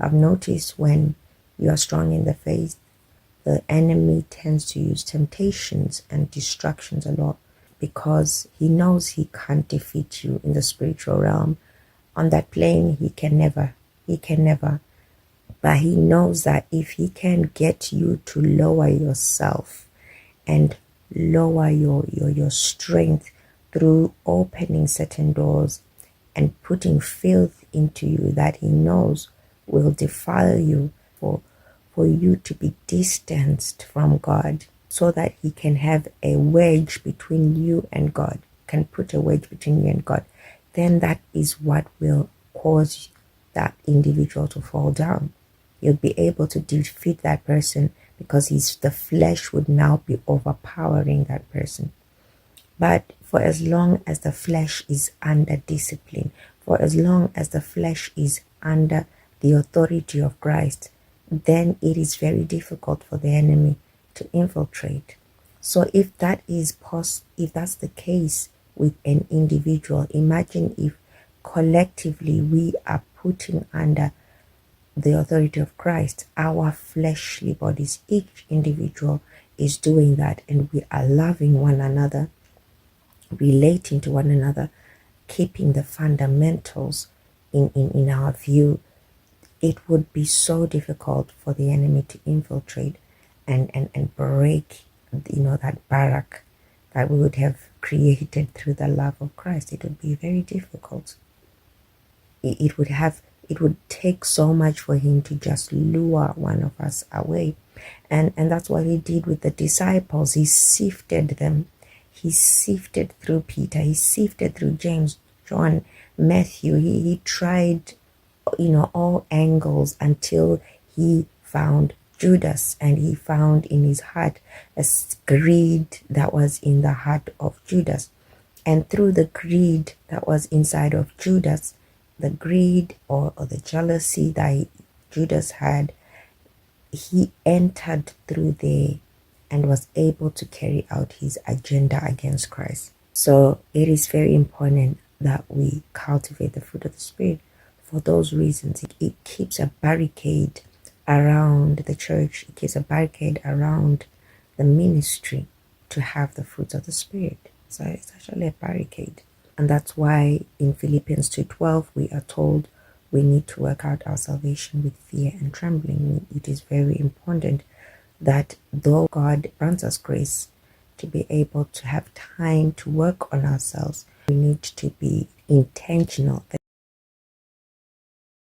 I've noticed when you are strong in the faith, the enemy tends to use temptations and distractions a lot because he knows he can't defeat you in the spiritual realm. On that plane, he can never. But he knows that if he can get you to lower yourself and lower your strength through opening certain doors and putting filth into you that he knows will defile you, for you to be distanced from God, so that he can have a wedge between you and God, can put a wedge between you and God, then that is what will cause that individual to fall down. You'll be able to defeat that person because the flesh would now be overpowering that person. But for as long as the flesh is under discipline, for as long as the flesh is under the authority of Christ, then it is very difficult for the enemy to infiltrate. So if that is if that's the case with an individual, imagine if collectively we are putting under the authority of Christ our fleshly bodies. Each individual is doing that, and we are loving one another, relating to one another, keeping the fundamentals in our view. It would be so difficult for the enemy to infiltrate and break, that barrack that we would have created through the love of Christ. It would be very difficult. It would take so much for him to just lure one of us away. And that's what he did with the disciples. He sifted them. He sifted through Peter. He sifted through James, John, Matthew. He tried, all angles until he found Judas, and he found in his heart a greed that was in the heart of Judas. And through the greed that was inside of Judas, the greed or the jealousy that Judas had, he entered through there and was able to carry out his agenda against Christ. So it is very important that we cultivate the fruit of the Spirit. For those reasons, it keeps a barricade around the church. It keeps a barricade around the ministry to have the fruits of the Spirit. So it's actually a barricade. And that's why in Philippians 2:12 we are told we need to work out our salvation with fear and trembling. It is very important that though God grants us grace to be able to have time to work on ourselves, we need to be intentional.